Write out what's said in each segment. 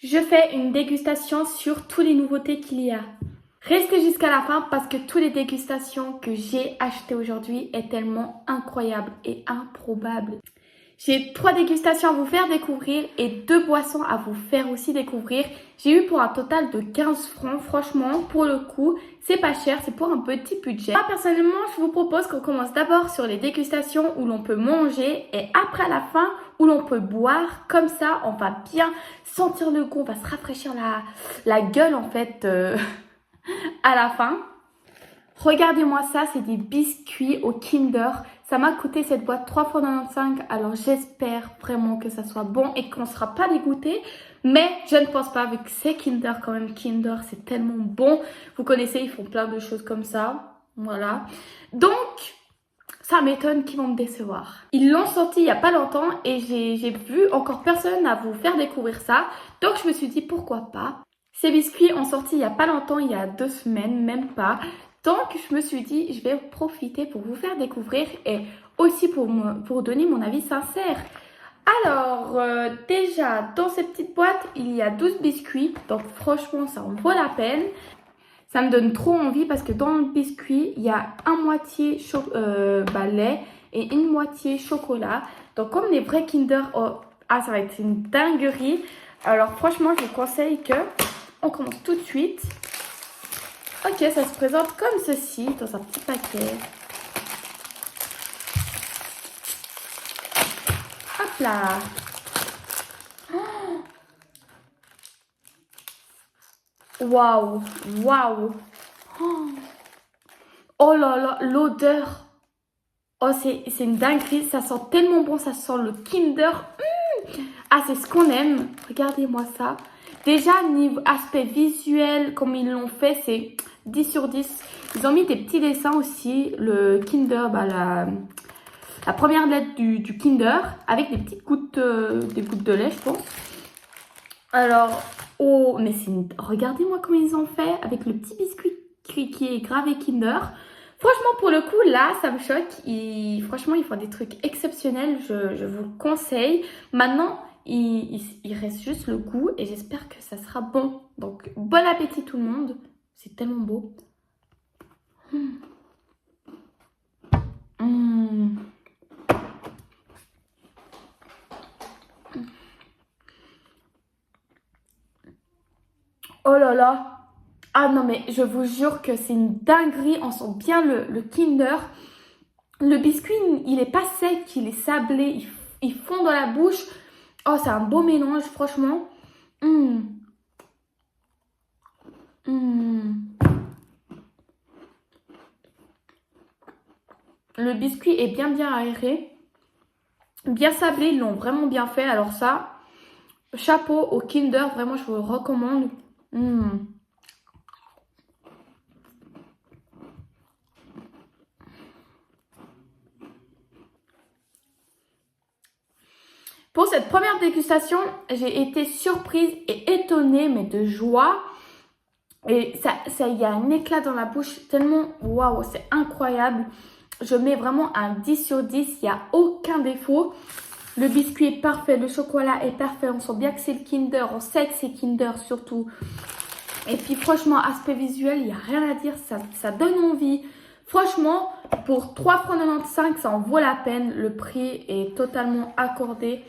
Je fais une dégustation sur tous les nouveautés qu'il y a. Restez jusqu'à la fin parce que toutes les dégustations que j'ai achetées aujourd'hui est tellement incroyable et improbable. J'ai 3 dégustations à vous faire découvrir et 2 boissons à vous faire aussi découvrir. J'ai eu pour un total de 15 francs. Franchement, pour le coup, c'est pas cher, c'est pour un petit budget. Moi, personnellement, je vous propose qu'on commence d'abord sur les dégustations où l'on peut manger et après à la fin où l'on peut boire. Comme ça, on va bien sentir le goût, on va se rafraîchir la gueule en fait à la fin. Regardez-moi ça, c'est des biscuits au Kinder. Ça m'a coûté cette boîte 3,95 €. Alors j'espère vraiment que ça soit bon et qu'on ne sera pas dégoûté. Mais je ne pense pas, vu que c'est Kinder quand même. Kinder, c'est tellement bon. Vous connaissez, ils font plein de choses comme ça. Voilà. Donc, ça m'étonne qu'ils vont me décevoir. Ils l'ont sorti il n'y a pas longtemps et j'ai vu encore personne à vous faire découvrir ça. Donc je me suis dit pourquoi pas. Ces biscuits ont sorti il n'y a pas longtemps, il y a 2 semaines, même pas. Donc, je me suis dit, je vais profiter pour vous faire découvrir et aussi pour donner mon avis sincère. Alors, déjà, dans cette petite boîte, il y a 12 biscuits. Donc, franchement, ça en vaut la peine. Ça me donne trop envie parce que dans le biscuit, il y a un moitié lait et une moitié chocolat. Donc, comme les vrais Kinder, ça va être une dinguerie. Alors, franchement, je vous conseille que on commence tout de suite. Ok, ça se présente comme ceci, dans un petit paquet. Hop là. Waouh, waouh. Oh là là, l'odeur. Oh, c'est une dinguerie, ça sent tellement bon, ça sent le Kinder. Ah, c'est ce qu'on aime. Regardez-moi ça. Déjà, niveau aspect visuel, comme ils l'ont fait, c'est 10 sur 10. Ils ont mis des petits dessins aussi. Le Kinder, la première lettre du Kinder, avec des petites gouttes, des gouttes de lait, je pense. Alors, oh, mais regardez-moi comment ils ont fait, avec le petit biscuit qui est gravé Kinder. Franchement, pour le coup, là, ça me choque. Franchement, ils font des trucs exceptionnels. Je vous le conseille. Maintenant, il reste juste le goût et j'espère que ça sera bon. Donc, bon appétit tout le monde. C'est tellement beau. Oh là là. Ah non, mais je vous jure que c'est une dinguerie. On sent bien le Kinder. Le biscuit, il est pas sec, il est sablé. Il fond dans la bouche. Oh, c'est un beau mélange, franchement. Le biscuit est bien aéré. Bien sablé, ils l'ont vraiment bien fait. Alors ça, chapeau au Kinder, vraiment, je vous le recommande. Pour cette première dégustation, j'ai été surprise et étonnée, mais de joie. Et il y a un éclat dans la bouche tellement, waouh, c'est incroyable. Je mets vraiment un 10 sur 10, il n'y a aucun défaut. Le biscuit est parfait, le chocolat est parfait. On sent bien que c'est le Kinder, on sait que c'est Kinder surtout. Et puis franchement, aspect visuel, il n'y a rien à dire, ça donne envie. Franchement, pour 3,95 €, ça en vaut la peine. Le prix est totalement accordé.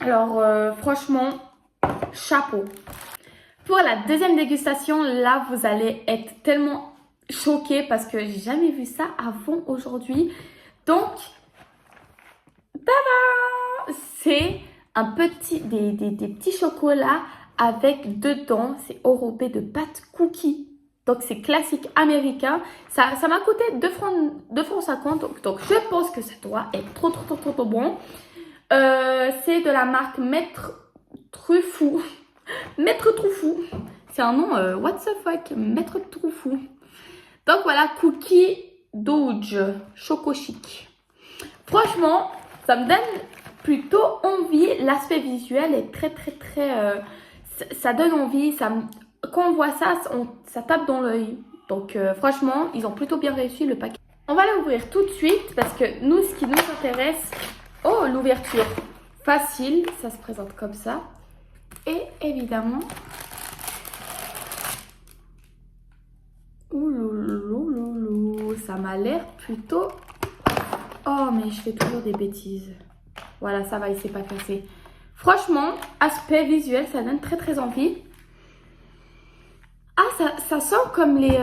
Alors franchement, chapeau. Pour la deuxième dégustation, là, vous allez être tellement choqués parce que j'ai jamais vu ça avant aujourd'hui. Donc, tada! C'est des petits chocolats avec dedans, c'est enrobé de pâte cookie. Donc, c'est classique américain. Ça m'a coûté 2,50 €. Donc, je pense que ça doit être trop bon. C'est de la marque Maître Truffou. Maître Truffou. C'est un nom, what the fuck, Maître Truffou. Donc voilà, cookie Doge, choco chic. Franchement, ça me donne plutôt envie. L'aspect visuel est très ça donne envie. Quand on voit ça, ça tape dans l'œil. Donc franchement, ils ont plutôt bien réussi le paquet. On va l'ouvrir tout de suite parce que nous, ce qui nous intéresse... Oh, l'ouverture facile, ça se présente comme ça. Et évidemment, ouloulou, ça m'a l'air plutôt... Oh, mais je fais toujours des bêtises. Voilà, ça va, il s'est pas cassé. Franchement, aspect visuel, ça donne très très envie. Ah, ça sent comme les...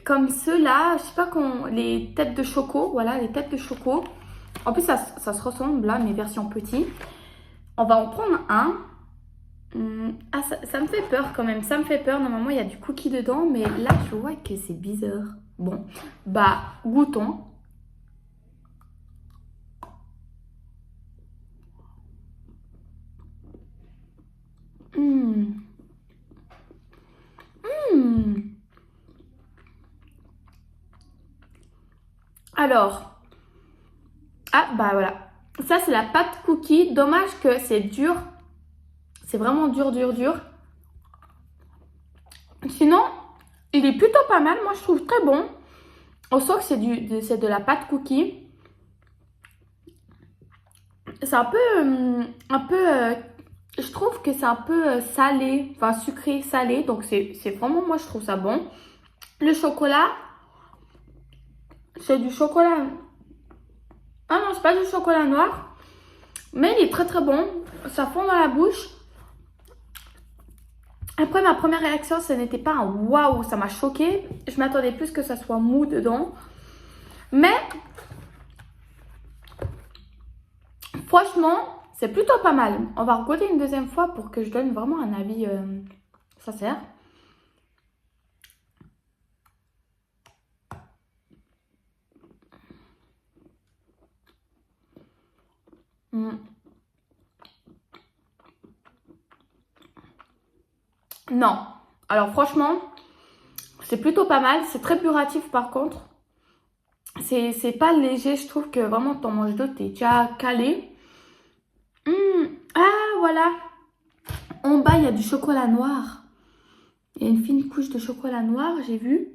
comme ceux-là, je sais pas, les têtes de choco. Voilà, les têtes de choco. En plus, ça se ressemble là, mes versions petites. On va en prendre un. Ah, ça me fait peur quand même. Ça me fait peur. Normalement, il y a du cookie dedans. Mais là, je vois que c'est bizarre. Bon, bah, goûtons. Alors, ah, bah voilà. Ça, c'est la pâte cookie. Dommage que c'est dur. C'est vraiment dur, dur, dur. Sinon, il est plutôt pas mal. Moi, je trouve très bon. On sent que c'est de la pâte cookie. C'est je trouve que c'est un peu salé, enfin sucré, salé. Donc, c'est vraiment, moi, je trouve ça bon. Le chocolat, c'est du chocolat. Ah non, c'est pas du chocolat noir. Mais il est très, très bon. Ça fond dans la bouche. Après, ma première réaction, ce n'était pas un waouh, ça m'a choqué. Je m'attendais plus que ça soit mou dedans. Mais, franchement, c'est plutôt pas mal. On va regoûter une deuxième fois pour que je donne vraiment un avis sincère. Non. Alors, franchement, c'est plutôt pas mal. C'est très puratif par contre. C'est pas léger. Je trouve que vraiment, t'en manges deux, t'es déjà calé. Ah, voilà. En bas, il y a du chocolat noir. Il y a une fine couche de chocolat noir, j'ai vu.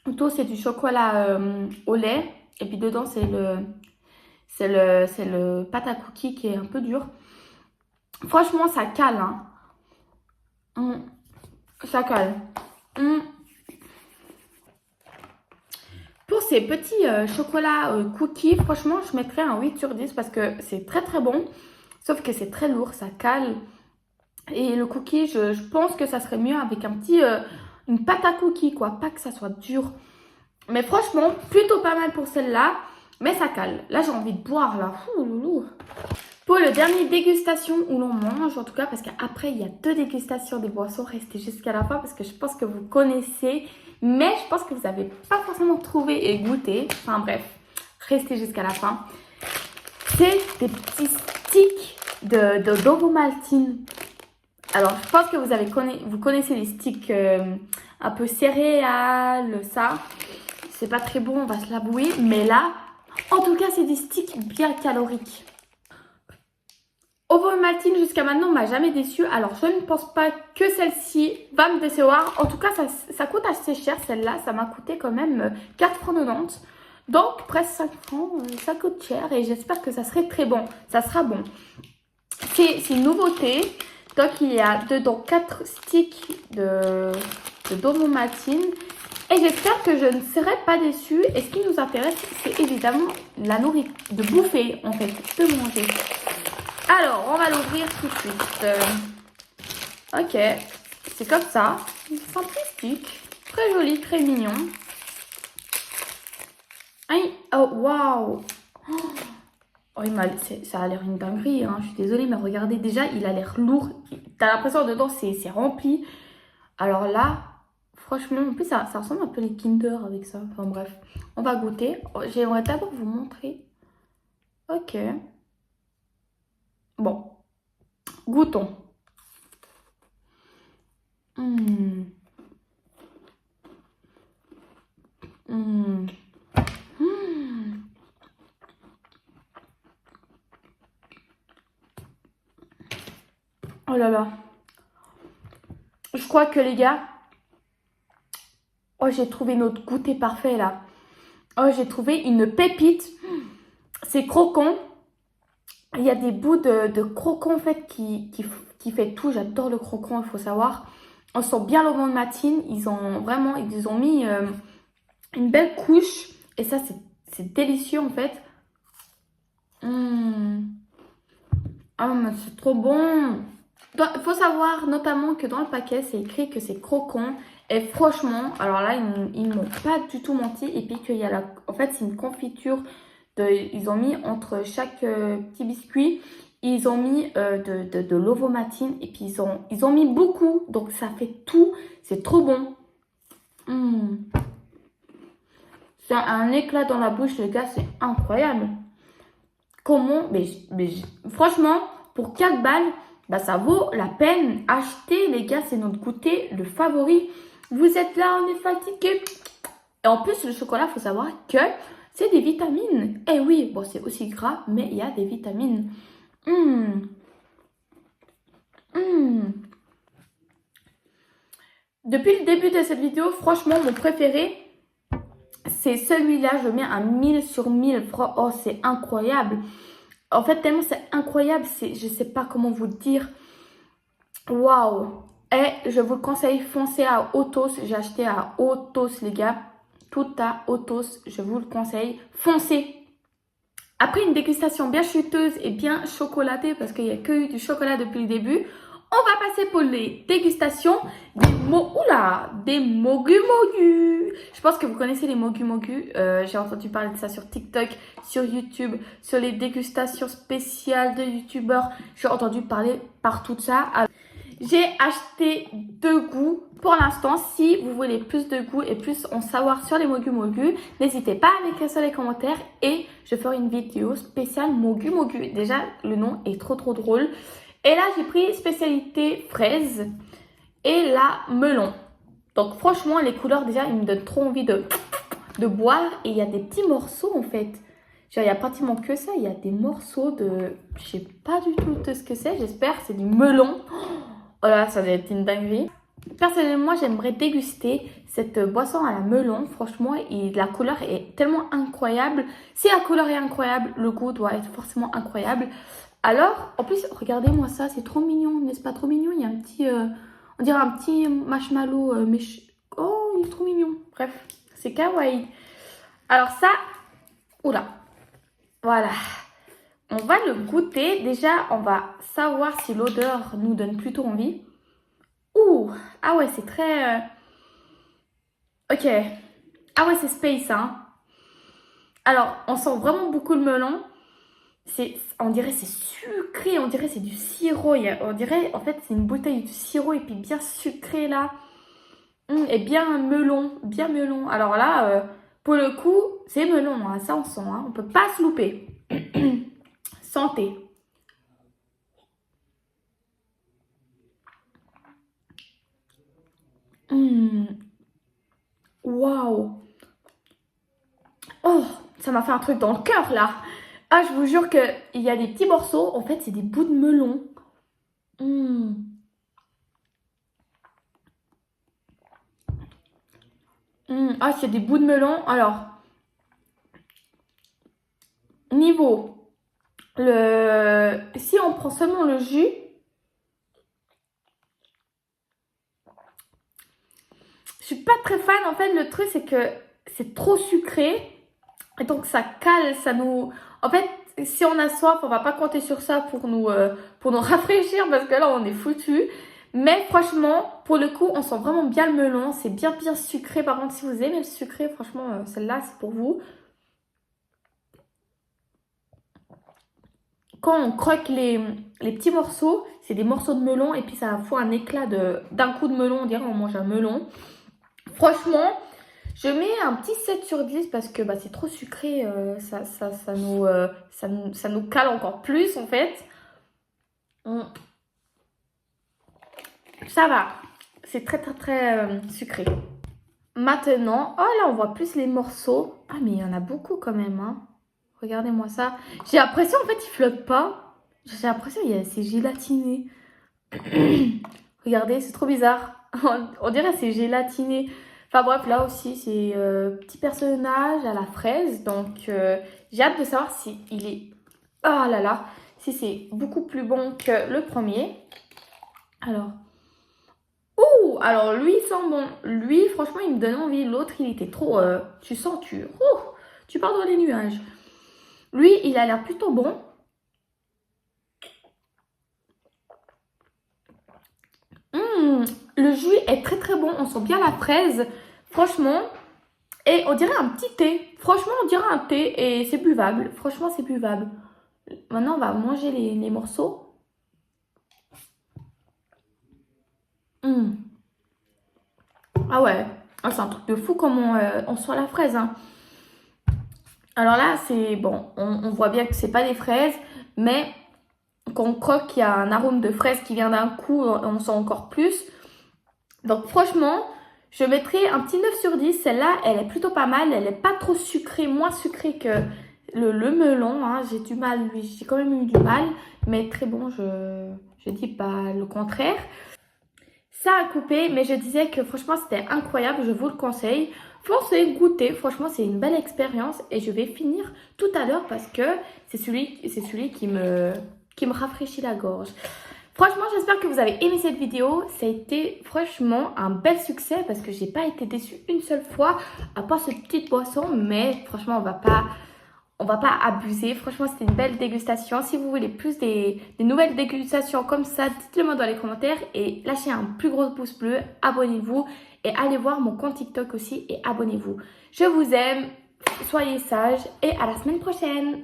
Autour, c'est du chocolat au lait. Et puis dedans, c'est le pâte à cookies qui est un peu dur. Franchement, ça cale. Hein. Ça cale. Pour ces petits chocolats cookies, franchement, je mettrais un 8 sur 10 parce que c'est très très bon. Sauf que c'est très lourd, ça cale. Et le cookie, je pense que ça serait mieux avec une pâte à cookies, quoi. Pas que ça soit dur. Mais franchement, plutôt pas mal pour celle-là. Mais ça cale. Là, j'ai envie de boire, là. Ouh. Pour le dernier dégustation où l'on mange, en tout cas, parce qu'après, il y a 2 dégustations des boissons. Restez jusqu'à la fin parce que je pense que vous connaissez. Mais je pense que vous n'avez pas forcément trouvé et goûté. Enfin bref, restez jusqu'à la fin. C'est des petits sticks de d'ovomaltine. Alors, je pense que vous connaissez les sticks un peu céréales, ça. C'est pas très bon, on va se l'avouer. Mais là, en tout cas, c'est des sticks bien caloriques. Ovomaltine, jusqu'à maintenant, m'a jamais déçue. Alors, je ne pense pas que celle-ci va me décevoir. En tout cas, ça coûte assez cher, celle-là. Ça m'a coûté quand même 4,90 €. Donc, presque 5 francs, ça coûte cher. Et j'espère que ça serait très bon. Ça sera bon. C'est une nouveauté. Donc, il y a dedans 4 sticks d'ovomaltine. Et j'espère que je ne serai pas déçue. Et ce qui nous intéresse, c'est évidemment la nourriture, de bouffer, en fait, de manger. Alors, on va l'ouvrir tout de suite. Ok, c'est comme ça. Simplistique. Très joli, très mignon. Aïe, oh, waouh. Oh, ça a l'air une dinguerie, hein. Je suis désolée, mais regardez, déjà, il a l'air lourd. T'as l'impression dedans, c'est rempli. Alors là, franchement, en plus, ça ressemble un peu les Kinder avec ça. Enfin bref, on va goûter. J'aimerais d'abord vous montrer. Ok. Bon, goûtons. Oh là là. Je crois que les gars... Oh, j'ai trouvé notre goûter parfait là. Oh, j'ai trouvé une pépite. C'est croquant. Il y a des bouts de croquant en fait qui qui fait tout. J'adore le croquant, il faut savoir. On sent bien l'ovomatine. Ils ont mis une belle couche. Et ça, c'est délicieux en fait. Ah, mais c'est trop bon. Il faut savoir notamment que dans le paquet, c'est écrit que c'est croquant. Et franchement, alors là, ils m'ont pas du tout menti. Et puis qu'il y a en fait, c'est une confiture. Ils ont mis entre chaque petit biscuit, ils ont mis de l'ovomatine. Et puis ils ont mis beaucoup. Donc ça fait tout. C'est trop bon. C'est un éclat dans la bouche, les gars. C'est incroyable. Comment, franchement, pour 4 balles, bah, ça vaut la peine. Acheter, les gars, c'est notre goûter, le favori. Vous êtes là, on est fatigué. Et en plus, le chocolat, il faut savoir que c'est des vitamines. Eh oui, bon, c'est aussi gras, mais il y a des vitamines. Depuis le début de cette vidéo, franchement, mon préféré, c'est celui-là. Je mets un 1000 sur 1000. Oh, c'est incroyable. En fait, tellement c'est incroyable, je sais pas comment vous dire. Waouh! Et je vous le conseille, foncez à Autos. J'ai acheté à Autos, les gars. Tout à Autos, je vous le conseille. Foncez! Après une dégustation bien chuteuse et bien chocolatée, parce qu'il n'y a que eu du chocolat depuis le début, on va passer pour les dégustations des Mogu Mogu. Je pense que vous connaissez les Mogu Mogu. J'ai entendu parler de ça sur TikTok, sur YouTube, sur les dégustations spéciales de YouTubeurs. J'ai entendu parler partout de ça. Alors, j'ai acheté 2 goûts pour l'instant. Si vous voulez plus de goûts et plus en savoir sur les Mogu Mogu, n'hésitez pas à m'écrire sur les commentaires et je ferai une vidéo spéciale Mogu Mogu. Déjà, le nom est trop drôle. Et là, j'ai pris spécialité fraise et là, melon. Donc, franchement, les couleurs, déjà, ils me donnent trop envie de boire. Et il y a des petits morceaux, en fait. Genre, il n'y a pratiquement que ça. Il y a des morceaux de... Je sais pas du tout ce que c'est. J'espère. C'est du melon. Oh là, ça va être une dinguerie. Personnellement, moi, j'aimerais déguster cette boisson à la melon. Franchement, et la couleur est tellement incroyable. Si la couleur est incroyable, le goût doit être forcément incroyable. Alors, en plus, regardez-moi ça, c'est trop mignon, n'est-ce pas trop mignon? Il y a un petit, on dirait un petit marshmallow, oh, il est trop mignon. Bref, c'est kawaii. Alors ça, oula, voilà. On va le goûter. Déjà, on va savoir si l'odeur nous donne plutôt envie. Ouh, ah ouais, c'est très... Ok. Ah ouais, c'est space, hein. Alors, on sent vraiment beaucoup le melon. On dirait c'est sucré, on dirait c'est du sirop. On dirait en fait c'est une bouteille de sirop et puis bien sucré là. Et bien melon. Alors là, pour le coup, c'est melon, hein, ça on sent, hein, on peut pas se louper. Santé. Waouh. Oh, ça m'a fait un truc dans le cœur là. Ah, je vous jure qu'il y a des petits morceaux. En fait, c'est des bouts de melon. Ah, c'est des bouts de melon. Alors, niveau, si on prend seulement le jus, je suis pas très fan. En fait, le truc, c'est que c'est trop sucré. Et donc, ça cale, ça nous... En fait, si on a soif, on va pas compter sur ça pour nous rafraîchir parce que là, on est foutu. Mais franchement, pour le coup, on sent vraiment bien le melon. C'est bien sucré. Par contre, si vous aimez le sucré, franchement, celle-là, c'est pour vous. Quand on croque les petits morceaux, c'est des morceaux de melon. Et puis, ça fout un éclat d'un coup de melon. On dirait qu'on mange un melon. Franchement... Je mets un petit 7 sur 10 parce que c'est trop sucré, ça nous cale encore plus en fait. Ça va, c'est très sucré. Maintenant, oh là on voit plus les morceaux. Ah mais il y en a beaucoup quand même, hein. Regardez-moi ça. J'ai l'impression en fait il flotte pas. J'ai l'impression c'est gélatiné. Regardez, c'est trop bizarre. On dirait c'est gélatiné. Enfin bref, là aussi, c'est petit personnage à la fraise. Donc, j'ai hâte de savoir si il est... Oh là là, si c'est beaucoup plus bon que le premier. Alors, ouh, alors lui, il sent bon. Lui, franchement, il me donne envie. L'autre, il était trop, tu sens, tu pars dans les nuages. Lui, il a l'air plutôt bon. Le jus est très très bon. On sent bien la fraise. Franchement. Et on dirait un petit thé. Franchement, on dirait un thé. Et c'est buvable. Franchement, c'est buvable. Maintenant, on va manger les morceaux. Hum. Ah ouais. Ah, c'est un truc de fou comment on sent la fraise, hein. Alors là, c'est bon. On voit bien que c'est pas des fraises. Mais quand on croque, il y a un arôme de fraise qui vient d'un coup. On sent encore plus. Donc franchement, je mettrai un petit 9 sur 10. Celle-là, elle est plutôt pas mal. Elle n'est pas trop sucrée, moins sucrée que le melon. Hein. J'ai du mal, lui, j'ai quand même eu du mal. Mais très bon, je dis pas le contraire. Ça a coupé, mais je disais que franchement, c'était incroyable. Je vous le conseille. Foncez, goûtez. Franchement, c'est une belle expérience. Et je vais finir tout à l'heure parce que c'est celui qui me rafraîchit la gorge. Franchement, j'espère que vous avez aimé cette vidéo. Ça a été franchement un bel succès parce que j'ai pas été déçue une seule fois à part cette petite boisson. Mais franchement, on va pas abuser. Franchement, c'était une belle dégustation. Si vous voulez plus des nouvelles dégustations comme ça, dites-le moi dans les commentaires et lâchez un plus gros pouce bleu. Abonnez-vous et allez voir mon compte TikTok aussi et abonnez-vous. Je vous aime, soyez sages et à la semaine prochaine.